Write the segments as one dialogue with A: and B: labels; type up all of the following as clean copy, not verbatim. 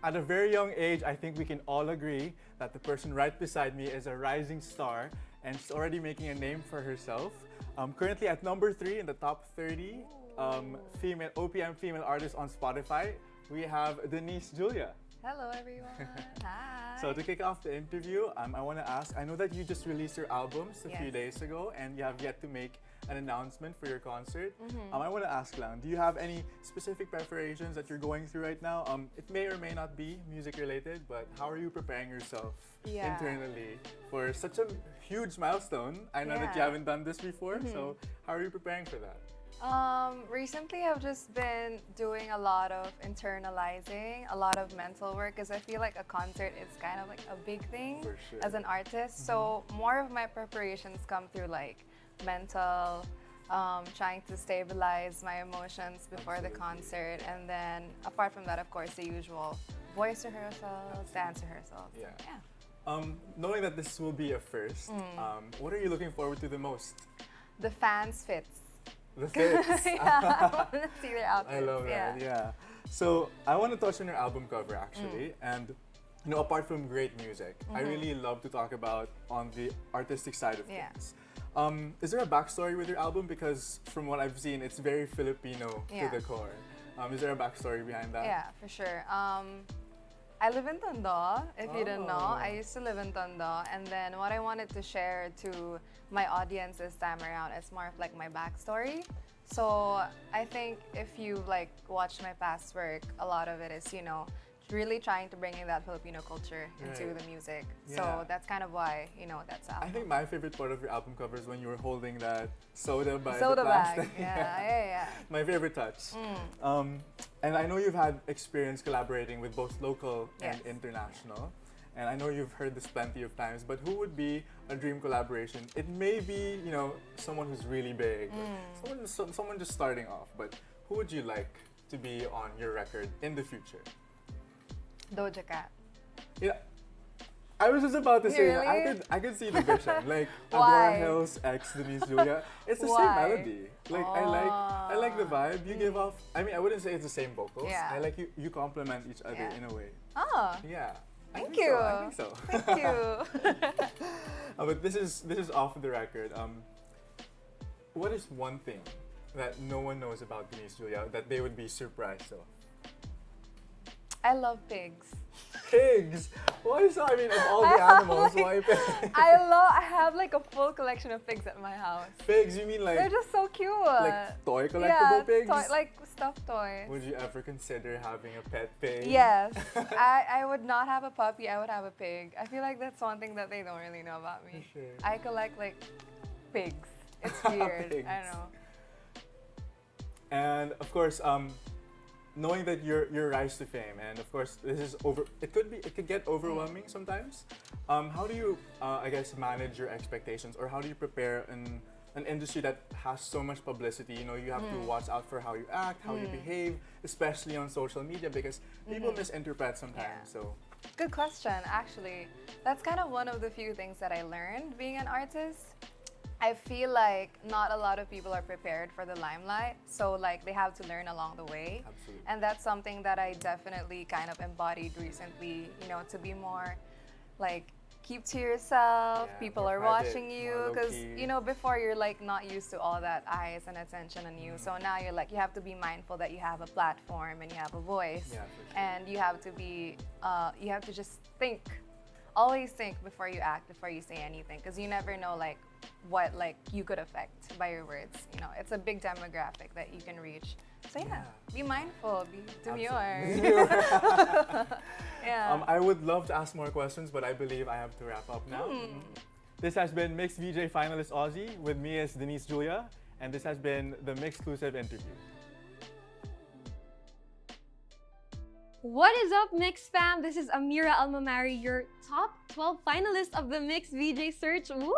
A: at a very young age, I think we can all agree that the person right beside me is a rising star and she's already making a name for herself. Currently at number 3 in the top 30 female OPM female artists on Spotify, we have Denise Julia.
B: Hello everyone. Hi.
A: So to kick off the interview, I want to ask, I know that you just released your albums a few days ago and you have yet to make an announcement for your concert. I want to ask lang, do you have any specific preparations that you're going through right now? It may or may not be music related, but how are you preparing yourself internally for such a huge milestone? I know that you haven't done this before, so how are you preparing for that?
B: Recently I've just been doing a lot of internalizing, a lot of mental work, because I feel like a concert is kind of like a big thing as an artist. So more of my preparations come through like mental, trying to stabilize my emotions before the concert, and then apart from that, of course, the usual voice rehearsals, dance rehearsals.
A: Knowing that this will be a first, what are you looking forward to the most?
B: The fans' fits.
A: The fits.
B: I want to see their outfits.
A: I love that. So I want to touch on your album cover actually, and you know, apart from great music, I really love to talk about on the artistic side of things. Is there a backstory with your album? Because from what I've seen, it's very Filipino to the core. Is there a backstory behind that?
B: Yeah, for sure. I live in Tondo, if you didn't know. I used to live in Tondo, and then what I wanted to share to my audience this time around is more of like my backstory. So I think if you like watched my past work, a lot of it is, you know, really trying to bring in that Filipino culture into the music. So that's kind of why, you know, that's the album.
A: I think my favorite part of your album cover is when you were holding that soda by
B: soda
A: the plastic.
B: bag.
A: My favorite touch. And I know you've had experience collaborating with both local and international. And I know you've heard this plenty of times, but who would be a dream collaboration? It may be, you know, someone who's really big, someone just starting off, but who would you like to be on your record in the future?
B: Doja Cat.
A: Yeah, I was just about to say
B: Really?
A: I could see the vision, like Agora Hills x Denise Julia. It's the same melody. Like I like the vibe you give off. I mean, I wouldn't say it's the same vocals. I like you complement each other in a way.
B: Oh.
A: Yeah.
B: Thank you.
A: I think so.
B: Thank you.
A: But this is off the record. What is one thing that no one knows about Denise Julia that they would be surprised of?
B: I love pigs.
A: Pigs? Why so? I mean, of all the animals, why pigs?
B: I have like a full collection of pigs at my house.
A: Pigs? You mean like...
B: They're just so cute.
A: Like toy collectible pigs?
B: Like stuffed toys.
A: Would you ever consider having a pet pig?
B: Yes. I would not have a puppy, I would have a pig. I feel like that's one thing that they don't really know about me.
A: Sure.
B: I collect like pigs. It's weird.
A: Pigs.
B: I don't know.
A: And of course, knowing that your rise to fame, and of course this is it could get overwhelming sometimes. How do you I guess manage your expectations, or how do you prepare an industry that has so much publicity? You know, you have to watch out for how you act, how you behave, especially on social media, because people misinterpret sometimes. So
B: good question. Actually, that's kind of one of the few things that I learned being an artist. I feel like not a lot of people are prepared for the limelight, so like they have to learn along the way.
A: Absolutely.
B: And that's something that I definitely kind of embodied recently, you know, to be more like keep to yourself, people are watching you, because you know, before you're like not used to all that eyes and attention on you. So now you're like, you have to be mindful that you have a platform and you have a voice, and you have to be you have to just think, always think before you act, before you say anything, because you never know like what like you could affect by your words. You know, it's a big demographic that you can reach. So be mindful, be demure.
A: I would love to ask more questions, but I believe I have to wrap up now. This has been MYX VJ finalist Ozzie. With me is Denise Julia, and this has been the MYXclusive interview.
C: What is up, Mix fam? This is Ameera Almamari, your top 12 finalist of the MYX VJ search. Woo!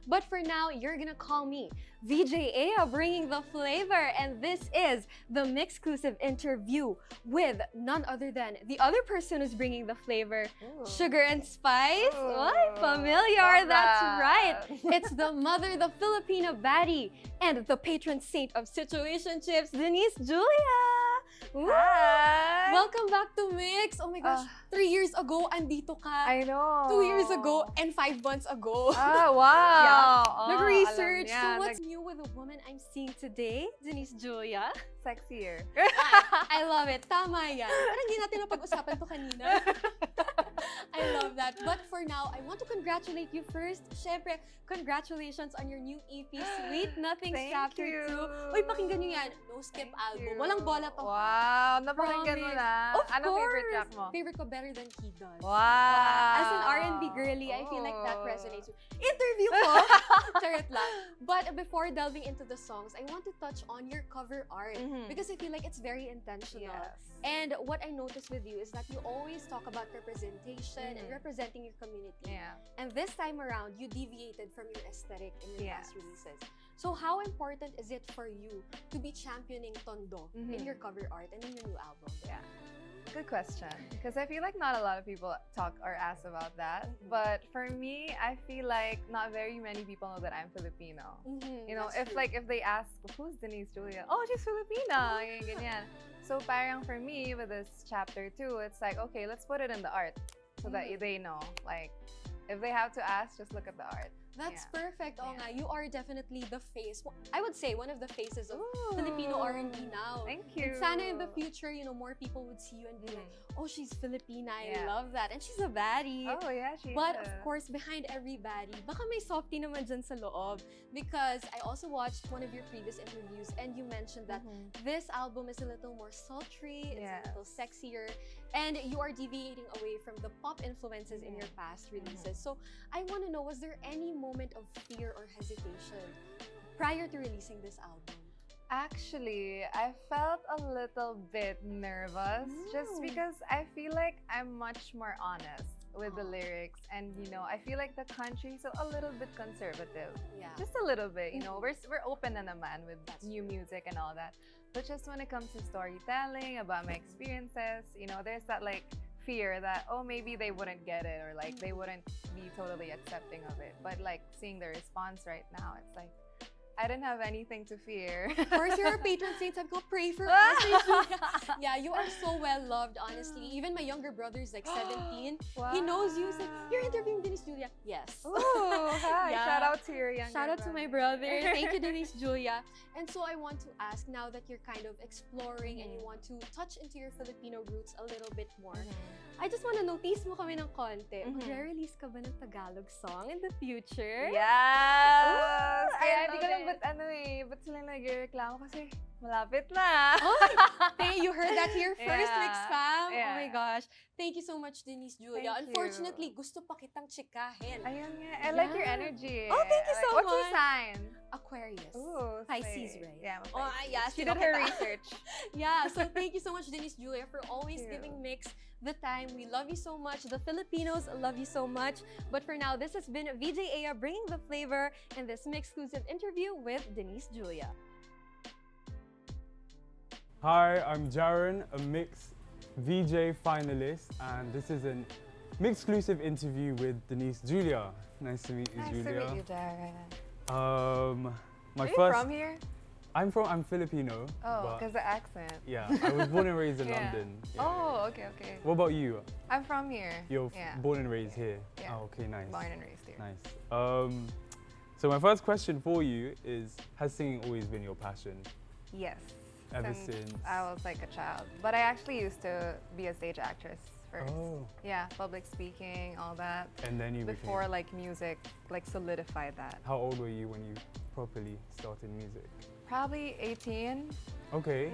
C: But for now, you're gonna call me VJ Aya, bringing the flavor. And this is the MYXclusive interview with none other than the other person who's bringing the flavor, Sugar and Spice. What? Familiar, that's right. It's the mother, the Filipino baddie, and the patron saint of situationships, Denise Julia.
B: Hi!
C: Welcome back to Mix. Oh my gosh, 3 years ago, andito ka.
B: I know.
C: 2 years ago and 5 months ago.
B: Ah, wow.
C: Yeah. Nag-research.
B: alam
C: So
B: niya.
C: what's new with the woman I'm seeing today? Denise Julia.
B: Sexier.
C: I love it. Tama yan. Parang hindi natin napag-usapan to kanina. I love that. But for now, I want to congratulate you first. Syempre, congratulations on your new EP, Sweet Nothings
B: Thank
C: Chapter
B: you.
C: 2. Uy, pakinggan nyo yan. No skip album. Walang bola to.
B: Wow, napakinggan mo
C: Promise.
B: na.
C: Of
B: Anong
C: course.
B: favorite track mo?
C: Favorite ko, Better Than He Does.
B: Wow.
C: As an R&B girly, I feel like that
B: Oh.
C: resonates with interview ko. Charot lang. But before delving into the songs, I want to touch on your cover art because I feel like it's very intentional.
B: Yes.
C: And what I noticed with you is that you always talk about representation and representing your community.
B: Yeah.
C: And this time around, you deviated from your aesthetic in your
B: Yes.
C: past releases. So how important is it for you to be championing Tondo in your cover art and in your new album?
B: Yeah. Good question. Because I feel like not a lot of people talk or ask about that. But for me, I feel like not very many people know that I'm Filipino. You know, if they ask, who's Denise Julia? Oh, she's Filipina. Ganyan, ganyan. So parang for me, with this chapter 2, it's like, okay, let's put it in the art so that they know. Like, if they have to ask, just look at the art.
C: That's
B: Yeah.
C: perfect. Oh,
B: Yeah.
C: nga, you are definitely the face. I would say one of the faces of
B: Ooh.
C: Filipino R&B now.
B: Thank you.
C: And sana in the future, you know, more people would see you and be like, oh, she's Filipina. I
B: Yeah.
C: love that. And she's a baddie.
B: Oh, yeah, she
C: But
B: is.
C: of course, behind every baddie, baka may softie naman dyan sa loob. Because I also watched one of your previous interviews and you mentioned that this album is a little more sultry, it's a little sexier, and you are deviating away from the pop influences in your past releases. So I want to know, was there any moment of fear or hesitation prior to releasing this album?
B: Actually, I felt a little bit nervous just because I feel like I'm much more honest with the lyrics, and you know, I feel like the country's a little bit conservative.
C: Yeah.
B: Just a little bit, you know. We're open na naman with new music and all that. But just when it comes to storytelling about my experiences, you know, there's that like fear that, oh, maybe they wouldn't get it, or like they wouldn't be totally accepting of it. But like seeing the response right now, it's like I didn't have anything to fear.
C: Of course, you're a patron saint. Sabi ko, pray for us. Yeah, you are so well loved, honestly. Even my younger brother is like 17.
B: Wow.
C: He knows you. He's like, you're interviewing Denise Julia. Yes.
B: Ooh, hi.
C: Yeah.
B: Shout out to your younger
C: Shout out to my brother. Thank you, Denise Julia. And so I want to ask, now that you're kind of exploring and you want to touch into your Filipino roots a little bit more, I just want to notice mo kami ng konti. Mag-release ka ba ng Tagalog song in the future?
B: Yes!
C: Ooh,
B: Kaya
C: I
B: hindi ko
C: love
B: lang
C: it.
B: ba't sila nag-reklamo kasi malapit na.
C: Hey, you heard that here first,
B: Yeah.
C: Mix Fam. Oh
B: Yeah.
C: my gosh. Thank you so much, Denise Julia.
B: Thank you.
C: Unfortunately, gusto pa kitang tsikahin.
B: Ayun nga. I like your
C: Yeah.
B: energy.
C: Oh, thank you so
B: What's your
C: much.
B: sign?
C: Aquarius.
B: Ooh,
C: Pisces,
B: sweet.
C: right?
B: Yeah, I'm a
C: Oh,
B: Pisces.
C: yeah,
B: She did her
C: kita.
B: research.
C: Yeah, so thank you so much, Denise Julia, for always
B: Thank you.
C: giving Mix the time. We love you so much. The Filipinos love you so much. But for now, this has been VJ Aya bringing the flavor in this MYXclusive interview with Denise Julia.
D: Hi, I'm Jarren, a MYX VJ finalist, and this is an MYXclusive interview with Denise Julia. Nice to meet you,
B: Nice
D: Julia.
B: to meet you, Jarren.
D: My
B: Are you
D: first.
B: from here?
D: I'm Filipino.
B: Oh,
D: but
B: because the accent.
D: yeah, I was born and raised in
B: Yeah.
D: London. Yeah.
B: Oh, okay, okay.
D: What about you?
B: I'm from here.
D: You're
B: yeah.
D: born and raised here.
B: Yeah.
D: Oh, okay, nice.
B: Born and raised here.
D: Nice. So my first question for you is: has singing always been your passion?
B: Yes.
D: Ever since?
B: I was like a child. But I actually used to be a stage actress first.
D: Oh.
B: Yeah, public speaking, all that.
D: And then you
B: Before
D: became.
B: like music, like solidified that.
D: How old were you when you properly started music?
B: Probably 18.
D: Okay.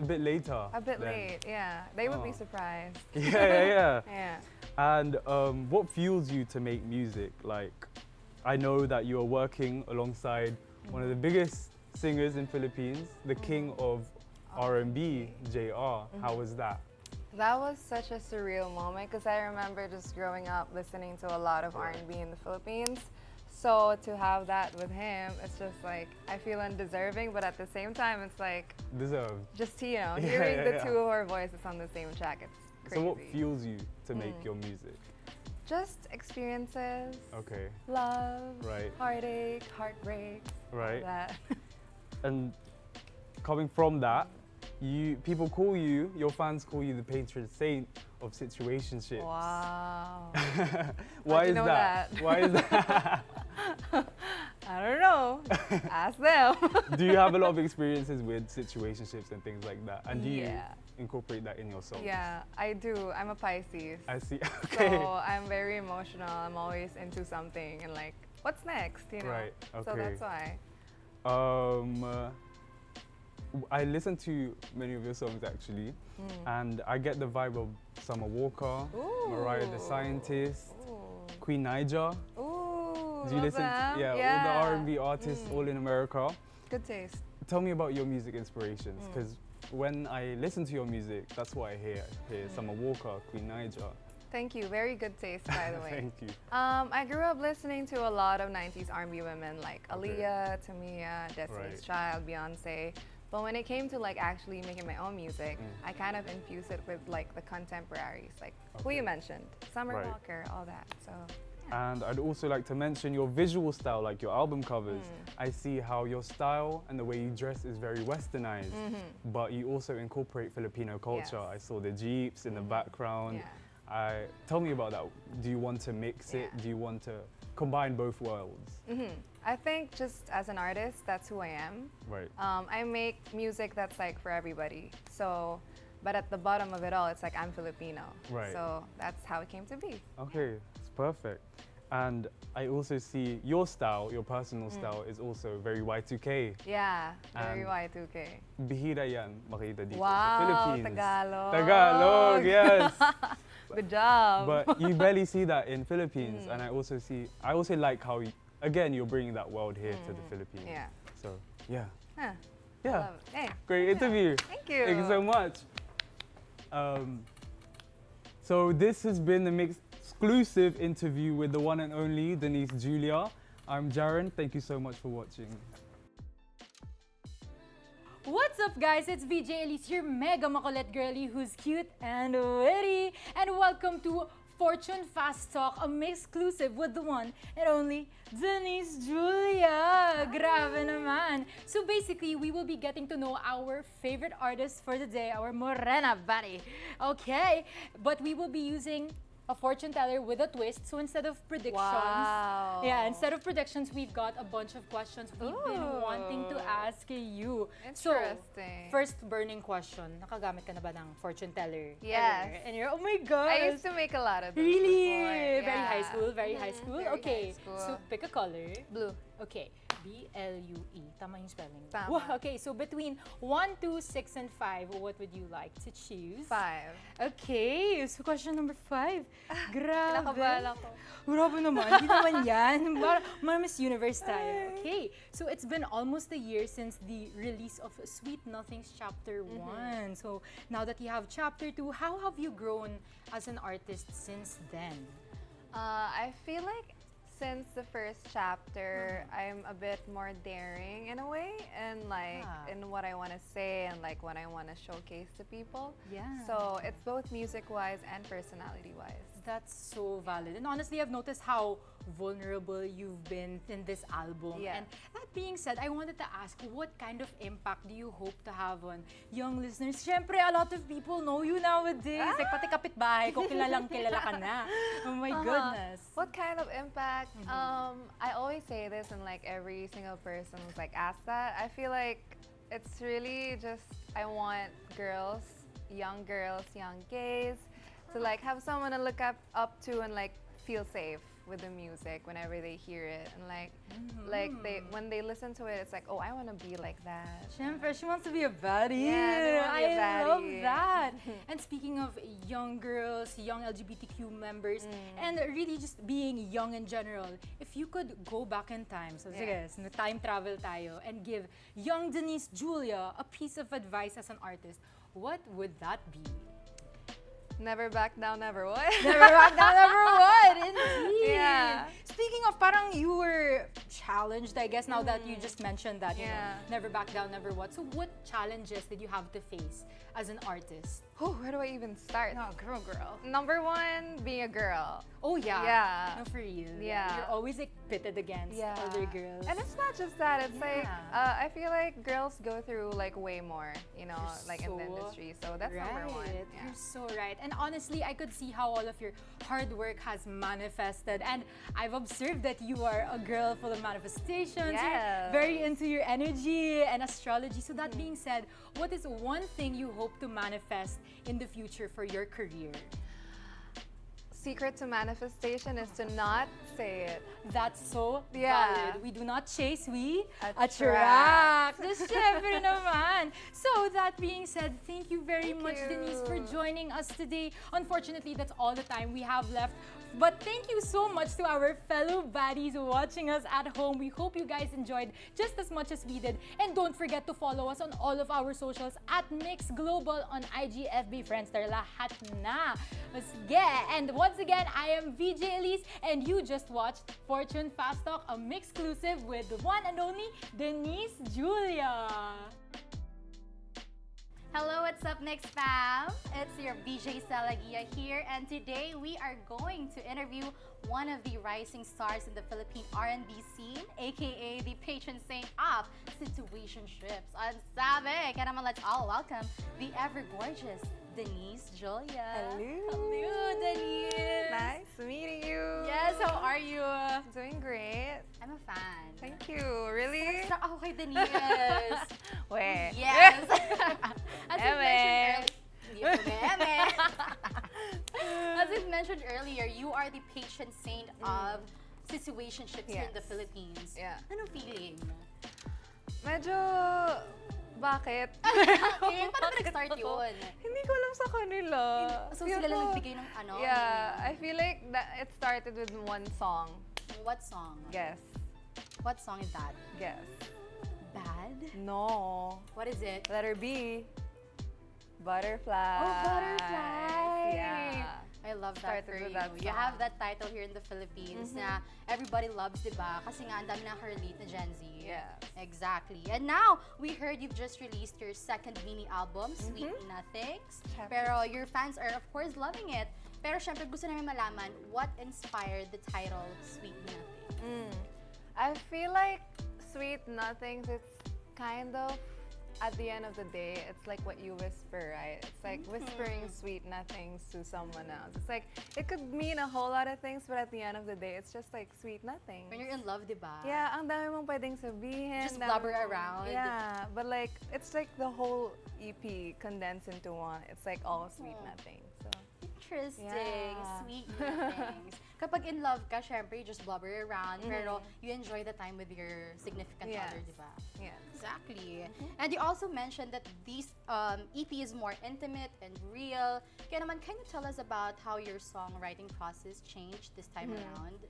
D: A bit later.
B: A bit
D: then.
B: late, yeah. They would be
D: Oh.
B: surprised.
D: Yeah.
B: Yeah.
D: And what fuels you to make music? Like, I know that you are working alongside one of the biggest singers in Philippines, the king of R&B, JR. How was that?
B: That was such a surreal moment because I remember just growing up listening to a lot of R&B in the Philippines. So to have that with him, it's just like, I feel undeserving, but at the same time, it's like,
D: Deserved.
B: just, you know,
D: Yeah,
B: hearing
D: yeah,
B: the
D: yeah.
B: two of our voices on the same track, it's crazy.
D: So what fuels you to make your music?
B: Just experiences,
D: Okay,
B: love,
D: right,
B: heartache, heartbreak, all
D: right.
B: that.
D: And coming from that, people call you, your fans call you the patron saint of situationships.
B: Wow.
D: Why is
B: know
D: that? Why is that?
B: I don't know. Ask them.
D: Do you have a lot of experiences with situationships and things like that? And do you
B: Yeah.
D: incorporate that in your songs?
B: Yeah, I do. I'm a Pisces.
D: I see. Okay.
B: So I'm very emotional. I'm always into something and like, what's next? You know.
D: Right. Okay.
B: So that's why.
D: I listen to many of your songs actually, and I get the vibe of Summer Walker, Mariah the Scientist,
B: Ooh.
D: Queen Niger.
B: Ooh.
D: Do you listen
B: them.
D: to all the R&B artists all in America?
B: Good taste.
D: Tell me about your music inspirations, because when I listen to your music, that's what I hear. I hear Summer Walker, Queen Niger.
B: Thank you. Very good taste, by the way.
D: Thank you.
B: I grew up listening to a lot of 90s R&B women like Aaliyah, Tamia, Destiny's Child, Beyonce. But when it came to like actually making my own music, I kind of infused it with like the contemporaries, like who you mentioned, Summer Walker, all that. So. Yeah.
D: And I'd also like to mention your visual style, like your album covers. I see how your style and the way you dress is very westernized, but you also incorporate Filipino culture.
B: Yes.
D: I saw the Jeeps in the background.
B: Yeah.
D: Tell me about that. Do you want to mix it? Do you want to combine both worlds?
B: I think just as an artist, that's who I am.
D: Right.
B: I make music that's like for everybody. So, but at the bottom of it all, it's like I'm Filipino.
D: Right.
B: So that's how it came to be.
D: Okay, it's perfect. And I also see your style, your personal style is also very Y2K.
B: Yeah, very
D: And
B: Y2K.
D: Bihira yan makita dito sa
B: Wow,
D: Philippines.
B: Tagalog.
D: Tagalog, yes.
B: Good job.
D: But you barely see that in Philippines, and I also like how, again, you're bringing that world here to the Philippines.
B: Yeah.
D: So, yeah.
B: Huh.
D: Yeah.
B: Love it. Hey.
D: Great interview.
B: Thank you.
D: Thank you so much. So this has been the MYXclusive interview with the one and only Denise Julia. I'm Jarren. Thank you so much for watching.
E: What's up, guys? It's VJ Elise, your mega makulit girlie who's cute and witty. And welcome to Fortune Fast Talk, a MYXclusive with the one and only Denise Julia. Grabe naman. So basically, we will be getting to know our favorite artist for the day, our morena buddy. Okay, but we will be using a fortune teller with a twist. So instead of predictions, instead of predictions, we've got a bunch of questions we've been wanting to ask you.
B: Interesting.
E: So, first burning question. Nakagamit ka na ba ng fortune teller?
B: Yes.
E: Ever? And you're, oh my God.
B: I used to make a lot of them
E: Really?
B: before.
E: Very high school, very high school?
B: Very
E: Okay.
B: high school.
E: So, pick a color.
B: Blue.
E: Okay. B-L-U-E. Tama yung spelling.
B: Tama.
E: Wow. Okay, so between 1, 2, 6, and 5, what would you like to choose?
B: 5.
E: Okay, so question number 5. Grabe.
B: Kinakabahan ako.
E: Grabe naman, hindi naman yan. Mga Miss Universe tayo. Okay, so it's been almost a year since the release of Sweet Nothings Chapter 1. So now that you have Chapter 2, how have you grown as an artist since then?
B: I feel like since the first chapter, I'm a bit more daring in a way, and like in what I want to say and like what I want to showcase to people.
E: Yeah.
B: So it's both music-wise and personality-wise.
E: That's so valid. And honestly, I've noticed how vulnerable you've been in this album.
B: Yeah.
E: And that being said, I wanted to ask, what kind of impact do you hope to have on young listeners? Siyempre, a lot of people know you nowadays. Like, pati kapitbahay ko, kilalang kilala ka na. Oh my goodness.
B: What kind of impact? I always say this, and like every single person who's like asked that. I feel like it's really just, I want girls, young gays, to like have someone to look up to and like feel safe with the music whenever they hear it, and like when they listen to it, it's like, oh, I want to be like that.
E: Siyempre, she wants to be a baddie.
B: Yeah, they want to be a
E: I love
B: baddie.
E: that. And speaking of young girls, young LGBTQ members, and really just being young in general, if you could go back in time, so sige, time travel tayo, and give young Denise Julia a piece of advice as an artist, what would that be?
B: Never back down, never what?
E: Never back down, never what? Indeed.
B: Yeah.
E: Speaking of, parang you were challenged, I guess, now that you just mentioned that, you know, never back down, never what. So what challenges did you have to face as an artist?
B: Where do I even start?
E: No, girl.
B: Number one, being a girl.
E: Oh yeah.
B: Yeah.
E: No, for you.
B: Yeah.
E: You're always like pitted against other girls.
B: And it's not just that. It's like
E: Yeah.
B: I feel like girls go through like way more, you know,
E: You're
B: like in the
E: so
B: industry. So that's number one. Yeah.
E: You're so right. And honestly, I could see how all of your hard work has manifested. And I've observed that you are a girl full of manifestations. You're
B: Yes.
E: very into your energy and astrology. So that being said, what is one thing you hope to manifest in the future for your career?
B: Secret to manifestation is to not say it.
E: That's so
B: Yeah.
E: valid. We do not chase, we
B: Attract.
E: Just syempre naman. So that being said, thank you very much,
B: you.
E: Denise, for joining us today. Unfortunately, that's all the time we have left. But thank you so much to our fellow baddies watching us at home. We hope you guys enjoyed just as much as we did. And don't forget to follow us on all of our socials at MYX Global on IG, FB, Friendster, lahat na. Sige. And once again, I am VJ Elise, and you just watched Fortune Fast Talk, a MYXclusive with the one and only Denise Julia.
F: Hello, what's up, MYX fam? It's your VJ Sela here, and today we are going to interview one of the rising stars in the Philippine R&B scene, aka the patron saint of situationships. Ang sabi, kaya naman let's all welcome the ever-gorgeous Denise Julia.
B: Hello.
F: Hello, Denise.
B: Nice meeting you.
F: Yes, how are you?
B: Doing great.
F: I'm a fan.
B: Thank you. Really?
F: Start ako kay Denise.
B: Wait.
F: Yes. As we
B: Eme.
F: As we've mentioned earlier, you are the patron saint of situationships here in the
B: Yes.
F: Philippines.
B: Yeah.
F: Ano feeling?
B: Medyo... Bakit?
F: Eh, paano ba nag-start yun?
B: Hindi ko alam sa kanila.
F: So
B: Feel
F: sila lang
B: ko-
F: nagbigay ng ano?
B: Yeah, I feel like that it started with one song.
F: What song?
B: Guess.
F: What song is that?
B: Guess.
F: Bad?
B: No.
F: What is it?
B: Letter B. Butterfly.
F: Oh, Butterfly!
B: Yeah.
F: I love that
B: Started
F: for
B: with
F: you.
B: that
F: You
B: song.
F: have that title here in the Philippines na everybody loves, di ba? Kasi nga, ang dami nakaka-relate na Gen Z.
B: Yes.
F: Exactly. And now, we heard you've just released your second mini album, Sweet Nothings.
B: Chapter
F: Pero your fans are, of course, loving it. Pero syempre, gusto namin malaman, what inspired the title, Sweet Nothings?
B: I feel like Sweet Nothings, it's kind of, at the end of the day, it's like what you whisper, right? It's like whispering sweet nothings to someone else. It's like, it could mean a whole lot of things, but at the end of the day, it's just like sweet nothing.
F: When you're in love, di ba?
B: Yeah, ang dami mong pwedeng sabihin.
F: Just
B: dami
F: blubber
B: mong-
F: around.
B: Yeah, but like, it's like the whole EP condensed into one. It's like all sweet nothing. So,
F: Interesting.
B: Yeah.
F: Sweet nothings. Kapag in love ka, syempre, you just blubber around, pero you enjoy the time with your significant
B: Yes.
F: other, di ba?
B: yeah.
F: Exactly. And you also mentioned that this EP is more intimate and real. Kaya naman, can you tell us about how your songwriting process changed this time around?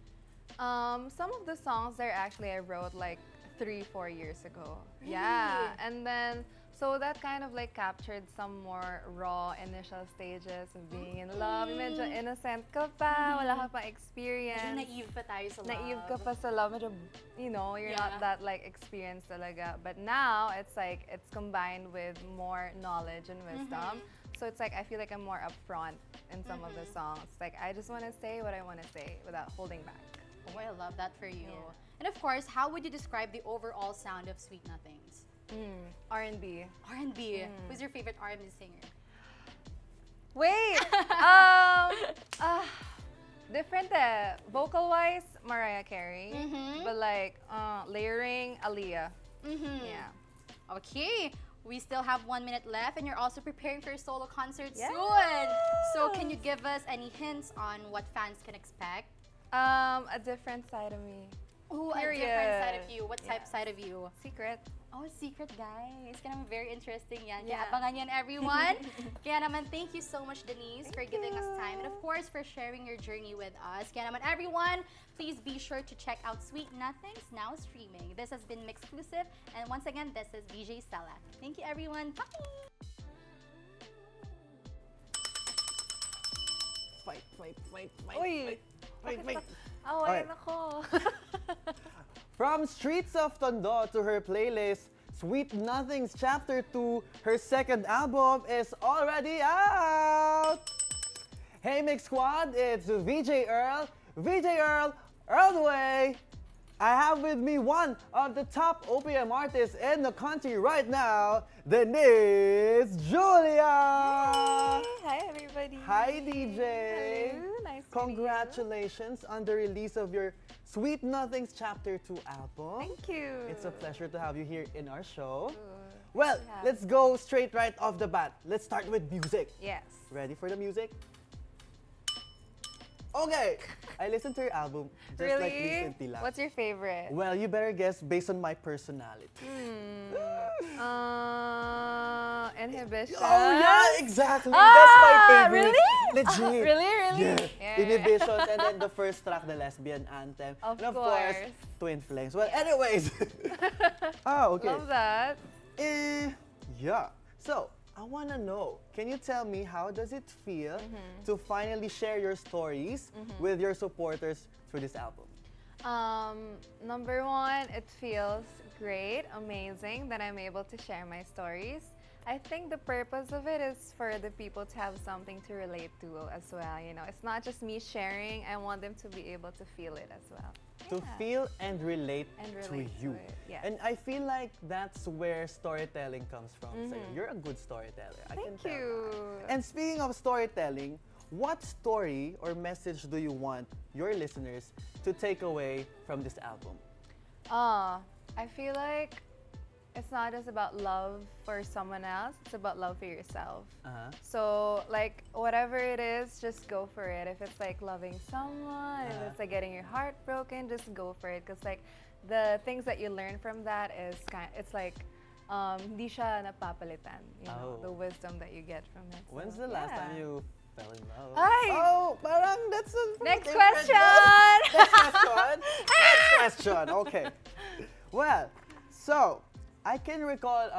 B: Some of the songs there actually I wrote like 3-4 years ago. Yeah, and then so that kind of like captured some more raw initial stages of being in love. Medyo innocent ka pa, wala ka pa experience.
F: Medyo naive pa tayo sa love.
B: Naive ka pa sa love. Medyo, you know, you're not that like experienced talaga. But now it's like it's combined with more knowledge and wisdom. So it's like I feel like I'm more upfront in some of the songs. It's like I just want to say what I want to say without holding back.
F: Oh, I love that for you.
B: Yeah.
F: And of course, how would you describe the overall sound of Sweet Nothings?
B: R&B.
F: R&B. Who's your favorite R&B singer?
B: Wait! Different eh. Vocal-wise, Mariah Carey. But like, layering, Aaliyah. Yeah.
F: Okay. We still have 1 minute left, and you're also preparing for your solo concert
B: Yes.
F: soon. So can you give us any hints on what fans can expect?
B: A different side of me.
F: Oh, a different
B: Period.
F: side of you. What type
B: Yes.
F: side of you?
B: Secret.
F: Oh, secret, guys. Kaya naman very interesting yan.
B: Yeah.
F: Kaya abangan yan, everyone. Kaya naman, thank you so much, Denise, for giving us time. And of course, for sharing your journey with us. Kaya naman, everyone, please be sure to check out Sweet Nothings, now streaming. This has been MYXclusive. And once again, this is VJ Sela. Thank you, everyone. Bye!
B: Uy!
A: Wait.
B: Awayan ako.
G: From streets of Tondo to her playlist, Sweet Nothings Chapter 2, her second album, is already out! Hey Mix Squad, it's VJ Earl. VJ Earl, Earl the way! I have with me one of the top OPM artists in the country right now, Denise Julia!
B: Hi, everybody.
G: Hi, DJ.
B: Hello, nice
G: Congratulations on the release of your Sweet Nothings Chapter 2 album.
B: Thank you.
G: It's a pleasure to have you here in our show.
B: Ooh,
G: Well,
B: yeah.
G: let's go straight right off the bat. Let's start with music.
B: Yes.
G: Ready for the music? Okay, I listened to your album just
B: Really?
G: like recently lang.
B: What's your favorite?
G: Well, you better guess based on my personality.
B: Inhibition.
G: Oh yeah, exactly. That's my favorite.
B: Really?
G: Legit.
B: Really?
G: Yeah.
B: Yeah.
G: Inhibitions, and then the first track, the lesbian anthem.
B: Of
G: and of
B: course.
G: Twin Flames. Well, anyways. Oh, okay.
B: Love that.
G: Yeah. So, I want to know, can you tell me how does it feel to finally share your stories with your supporters through this album?
B: Number one, it feels great, amazing that I'm able to share my stories. I think the purpose of it is for the people to have something to relate to as well. You know, it's not just me sharing. I want them to be able to feel it as well.
G: To
B: Yeah.
G: feel and relate,
B: to
G: you.
B: it. Yes.
G: And I feel like that's where storytelling comes from. So you're a good storyteller. I can
B: Thank
G: tell.
B: you.
G: And speaking of storytelling, what story or message do you want your listeners to take away from this album?
B: I feel like it's not just about love for someone else, it's about love for yourself. So, like, whatever it is, just go for it. If it's like loving someone, if it's like getting your heart broken, just go for it. Because, like, the things that you learn from that is it's like, hindi siya napapalitan, you know, the wisdom that you get from it.
G: When's
B: So,
G: the last
B: yeah.
G: time you fell in love?
B: Ay!
G: Oh, parang that's a
B: Next
G: different-
B: question!
G: Next question. Next question. Okay. Well, so I can recall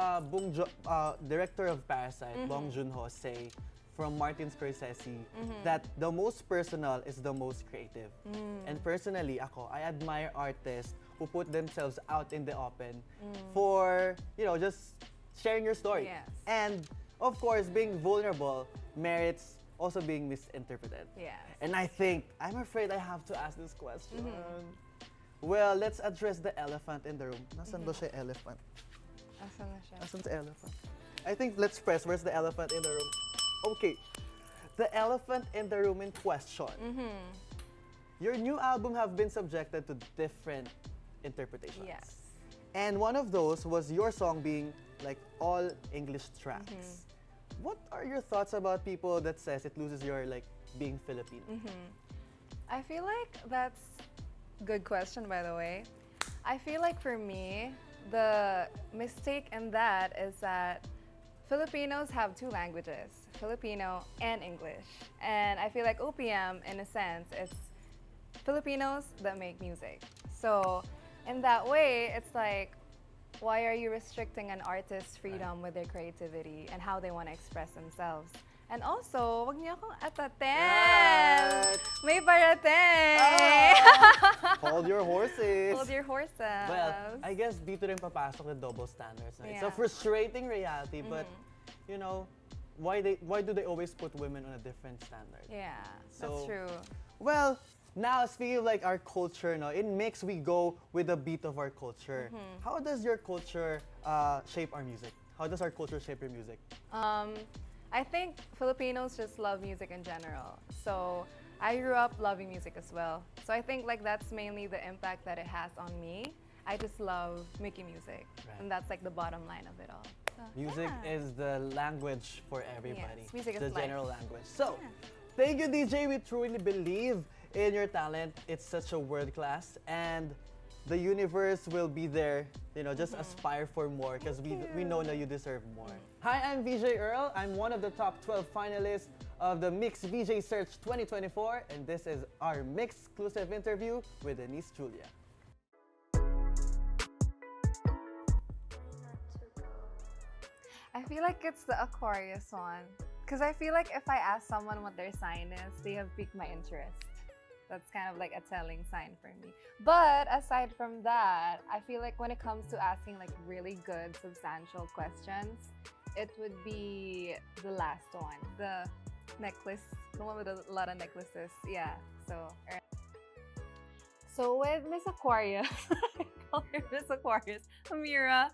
G: director of Parasite, Bong Joon-ho, say from Martin Scorsese that the most personal is the most creative. And personally, I admire artists who put themselves out in the open for, just sharing your story.
B: Yes.
G: And of course, being vulnerable merits also being misinterpreted.
B: Yes.
G: And I'm afraid I have to ask this question. Well, let's address the elephant in the room. Nasaan ba siya elephant?
B: Asan na siya?
G: Asan the elephant? I think let's press. Where's the elephant in the room? Okay. The elephant in the room in question. Your new album have been subjected to different interpretations.
B: Yes.
G: And one of those was your song being like all English tracks. What are your thoughts about people that says it loses your being Filipino?
B: I feel like that's good question, by the way. I feel like for me, the mistake in that is that Filipinos have two languages, Filipino and English. And I feel like OPM, in a sense, it's Filipinos that make music. So in that way, it's like, why are you restricting an artist's freedom with their creativity and how they want to express themselves? And also, wag niyo akong ataten!
G: Right.
B: May parating!
G: Hold your horses.
B: Hold your horses.
G: Well, I guess dito rin papasok the double standards. No? It's a
B: Yeah.
G: frustrating reality, but why do they always put women on a different standard?
B: Yeah,
G: So-
B: that's true.
G: Well, now speaking of our culture, no, in Mix we go with the beat of our culture. How does your culture shape our music? How does our culture shape your music?
B: I think Filipinos just love music in general. So I grew up loving music as well. So I think that's mainly the impact that it has on me. I just love making music.
G: Right.
B: And that's the bottom line of it all. So,
G: Music
B: yeah.
G: is the language for everybody.
B: Yes, music is
G: the
B: life.
G: general language. So, thank you, DJ. We truly believe in your talent. It's such a world class, and the universe will be there. Just aspire for more because we know that you deserve more. Hi, I'm VJ Earl. I'm one of the top 12 finalists of the MYX VJ Search 2024, and this is our MYXclusive interview with Denise Julia.
B: I feel like it's the Aquarius one. Because I feel like if I ask someone what their sign is, they have piqued my interest. That's kind of like a telling sign for me. But aside from that, I feel like when it comes to asking like really good, substantial questions, it would be the last one, the necklace, the one with a lot of necklaces. Yeah. So with Miss Aquarius, I call her Miss Aquarius, Ameera,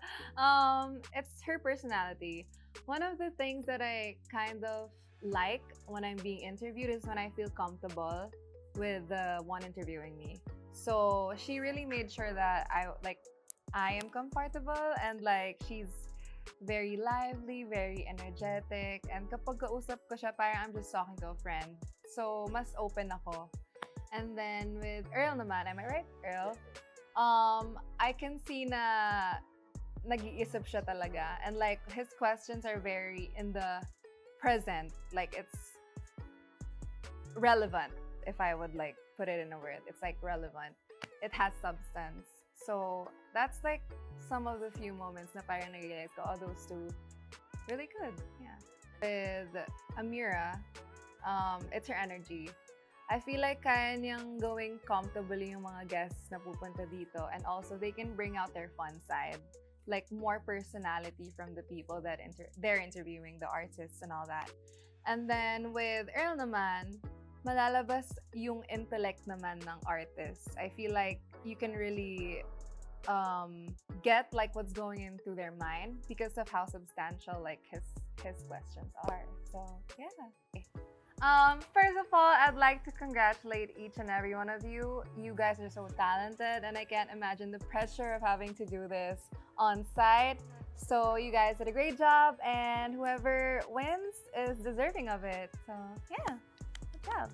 B: it's her personality. One of the things that I kind of like when I'm being interviewed is when I feel comfortable with the one interviewing me. So she really made sure that I am comfortable, and like she's very lively, very energetic, and kapag kausap ko siya, parang I'm just talking to a friend. So mas open ako. And then with Earl naman, am I right, Earl? I can see na nag-iisip siya talaga, and like his questions are very in the present, like it's relevant. If I would like put it in a word, it's like relevant. It has substance. So that's like some of the few moments na parang nag-realize ko, oh, those two, really good. Yeah. With Ameera, it's her energy. I feel like kaya niyang going comfortably yung mga guests na pupunta dito, and also they can bring out their fun side, like more personality from the people that they're interviewing, the artists and all that. And then with Earl naman, malalabas yung intellect naman ng artists. I feel like you can really get like what's going in through their mind because of how substantial like his questions are. So yeah. First of all, I'd like to congratulate each and every one of you. You guys are so talented, and I can't imagine the pressure of having to do this on site. So you guys did a great job, and whoever wins is deserving of it. So yeah, good job.